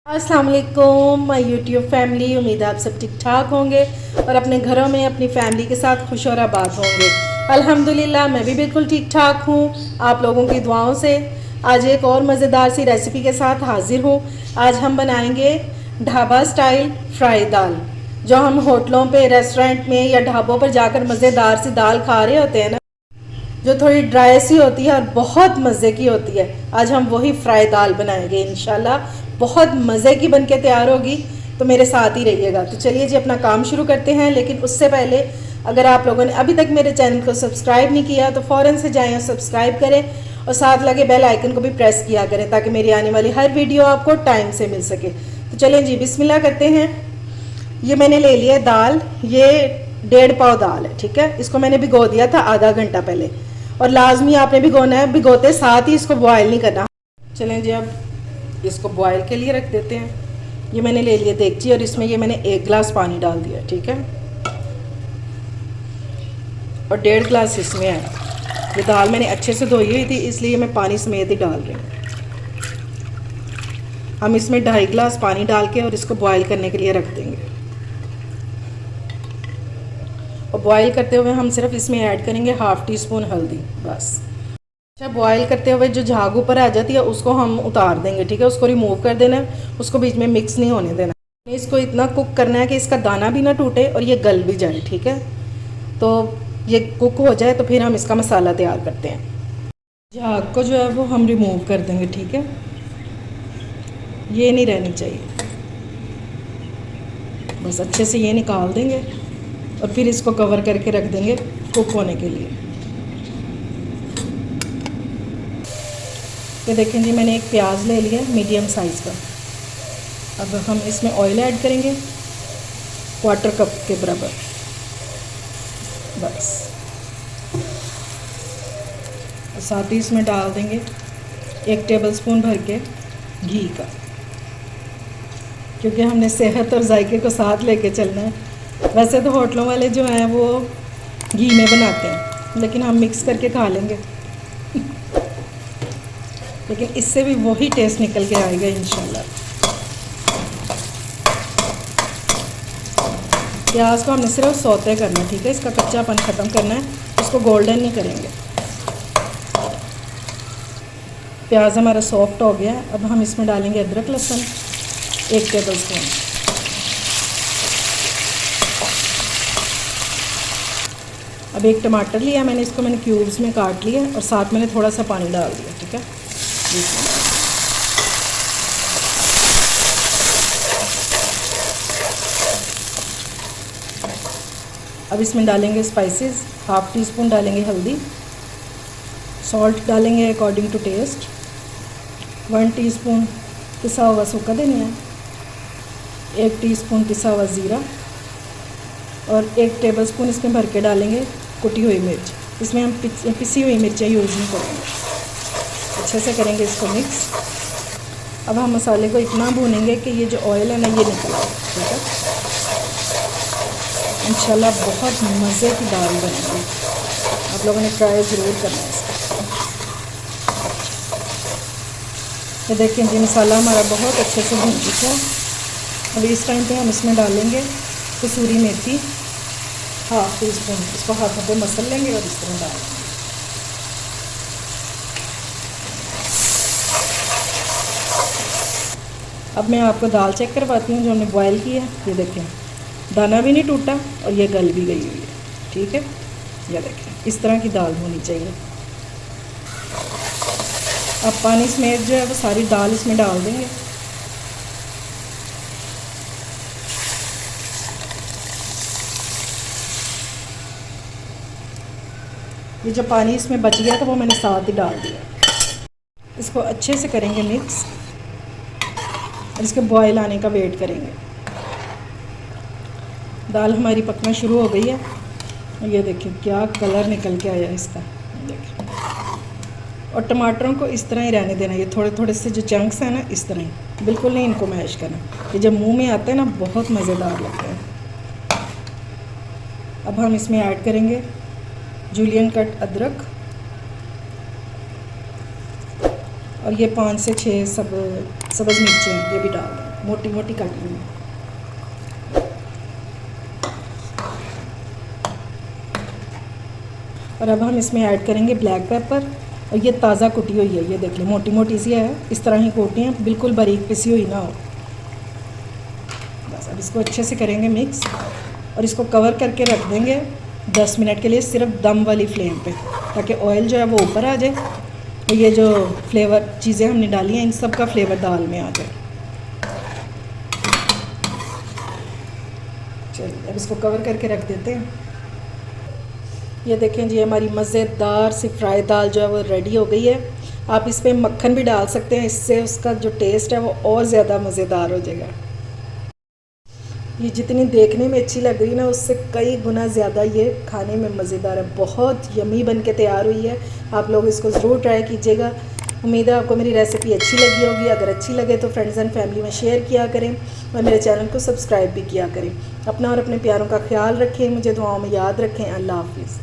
अस्सलाम वालेकुम my YouTube family. उम्मीद है आप सब ठीक ठाक होंगे और अपने घरों में अपनी फैमिली के साथ खुश और आबाद होंगे। अल्हम्दुलिल्लाह मैं भी बिल्कुल ठीक ठाक हूँ आप लोगों की दुआओं से। आज एक और मज़ेदार सी रेसिपी के साथ हाजिर हूँ। आज हम बनाएंगे ढाबा स्टाइल फ्राई दाल। जो हम होटलों पे, रेस्टोरेंट में या ढाबों पर जाकर मज़ेदार सी दाल खा रहे होते हैं ना, जो थोड़ी ड्राई सी होती है और बहुत मज़े की होती है। आज हम वही फ्राई दाल बनाएंगे इंशाल्लाह। बहुत मज़े की बनके तैयार होगी, तो मेरे साथ ही रहिएगा। तो चलिए जी अपना काम शुरू करते हैं। लेकिन उससे पहले अगर आप लोगों ने अभी तक मेरे चैनल को सब्सक्राइब नहीं किया तो फ़ौरन से जाएं और सब्सक्राइब करें और साथ लगे बेल आइकन को भी प्रेस किया करें ताकि मेरी आने वाली हर वीडियो आपको टाइम से मिल सके। तो चलिए जी बिस्मिल्लाह करते हैं। ये मैंने ले लिया दाल, ये 1.5 पाव दाल है, ठीक है। इसको मैंने भिगो दिया था आधा घंटा पहले, और लाजमी आपने भिगोना है, भिगोते साथ ही इसको बॉयल नहीं करना। चलें जी अब इसको बॉयल के लिए रख देते हैं। ये मैंने ले लिया देगची और इसमें ये मैंने 1 गिलास पानी डाल दिया, ठीक है, और 1.5 गिलास इसमें है। ये दाल मैंने अच्छे से धोई हुई थी इसलिए मैं पानी समेत ही डाल रही हूँ। हम इसमें 2.5 गिलास पानी डाल के और इसको बॉयल करने के लिए रख देंगे। और बॉयल करते हुए हम सिर्फ इसमें ऐड करेंगे 1/2 टीस्पून हल्दी, बस। अच्छा, बॉयल करते हुए जो झाग ऊपर आ जाती है उसको हम उतार देंगे, ठीक है। उसको रिमूव कर देना है, उसको बीच में मिक्स नहीं होने देना। इसको इतना कुक करना है कि इसका दाना भी ना टूटे और ये गल भी जाए, ठीक है। तो ये कुक हो जाए तो फिर हम इसका मसाला तैयार करते हैं। झाग को जो है वो हम रिमूव कर देंगे, ठीक है। ये नहीं रहनी चाहिए, बस अच्छे से ये निकाल देंगे और फिर इसको कवर करके रख देंगे कुक होने के लिए। ये देखें जी मैंने एक प्याज ले लिया मीडियम साइज़ का। अब हम इसमें ऑयल ऐड करेंगे 1/4 कप के बराबर, बस। और साथ ही इसमें डाल देंगे 1 टेबलस्पून भर के घी का, क्योंकि हमने सेहत और जायके को साथ लेके चलना है। वैसे तो होटलों वाले जो हैं वो घी में बनाते हैं, लेकिन हम मिक्स करके खा लेंगे लेकिन इससे भी वही टेस्ट निकल के आएगा इंशाल्लाह। प्याज को हमने सिर्फ सौते करना है, ठीक है। इसका कच्चापन ख़त्म करना है, इसको गोल्डन नहीं करेंगे। प्याज हमारा सॉफ्ट हो गया। अब हम इसमें डालेंगे अदरक लहसुन 1 टेबलस्पून। अब 1 टमाटर लिया मैंने, इसको मैंने क्यूब्स में काट लिया और साथ मैंने थोड़ा सा पानी डाल दिया, ठीक है। अब इसमें डालेंगे स्पाइसेस। 1/2 टीस्पून डालेंगे हल्दी, सॉल्ट डालेंगे अकॉर्डिंग टू टेस्ट, 1 टीस्पून पिसा हुआ सूखा धनिया, 1 टीस्पून पिसा हुआ ज़ीरा और 1 टेबलस्पून इसमें भर के डालेंगे कुटी हुई मिर्च। इसमें हम पिसी हुई मिर्चें यूज़ नहीं करेंगे। अच्छे से करेंगे इसको मिक्स। अब हम मसाले को इतना भूनेंगे कि ये जो ऑयल है ना ये निकल आए, ठीक है। इंशाल्लाह बहुत मज़े की दाल बनेगी, आप लोगों ने ट्राई ज़रूर करना है इसका। तो देखिए जी मसाला हमारा बहुत अच्छे से भून चुका है। अब इस टाइम पे हम इसमें डालेंगे कसूरी मेथी 1/2 टीस्पून। इसको हाथों पे मसल लेंगे और इस तरह डालेंगे। अब मैं आपको दाल चेक करवाती हूँ जो हमने बॉयल की है। ये देखें दाना भी नहीं टूटा और ये गल भी गई हुई है, ठीक है। ये देखें इस तरह की दाल होनी चाहिए। अब पानी समेत जो है वो सारी दाल इसमें डाल देंगे। ये जो पानी इसमें बच गया था वो मैंने साथ ही डाल दिया। इसको अच्छे से करेंगे मिक्स और इसके बॉयल आने का वेट करेंगे। दाल हमारी पकना शुरू हो गई है और ये देखिए क्या कलर निकल के आया इसका, देखिए। और टमाटरों को इस तरह ही रहने देना। ये थोड़े थोड़े से जो चंक्स हैं ना इस तरह ही, बिल्कुल नहीं इनको मैश करना। ये जब मुंह में आते हैं ना बहुत मज़ेदार लगते हैं। अब हम इसमें ऐड करेंगे जूलियन कट अदरक और ये 5 से 6 सब्ज़ मिर्चें ये भी डाल दें। मोटी मोटी काटी हुई। और अब हम इसमें ऐड करेंगे ब्लैक पेपर। और ये ताज़ा कुटी हुई है, ये देख लें मोटी मोटी सी है, इस तरह ही कूटनी है, बिल्कुल बारीक पिसी हुई ना हो। बस अब इसको अच्छे से करेंगे मिक्स और इसको कवर करके रख देंगे 10 मिनट के लिए, सिर्फ दम वाली फ्लेम पे, ताकि ऑयल जो है वो ऊपर आ जाए और ये जो फ्लेवर चीज़ें हमने डाली हैं इन सब का फ्लेवर दाल में आ जाए। चलिए अब इसको कवर करके रख देते हैं। ये देखें जी, हमारी मज़ेदार सी फ्राई दाल जो है वो रेडी हो गई है। आप इस पर मक्खन भी डाल सकते हैं, इससे उसका जो टेस्ट है वो और ज़्यादा मज़ेदार हो जाएगा। ये जितनी देखने में अच्छी लग रही है ना, उससे कई गुना ज़्यादा ये खाने में मज़ेदार है। बहुत यमी बन के तैयार हुई है। आप लोग इसको ज़रूर ट्राई कीजिएगा। उम्मीद है आपको मेरी रेसिपी अच्छी लगी होगी। अगर अच्छी लगे तो फ्रेंड्स एंड फैमिली में शेयर किया करें और मेरे चैनल को सब्सक्राइब भी किया करें। अपना और अपने प्यारों का ख्याल रखें, मुझे दुआओं में याद रखें। अल्लाह हाफिज़।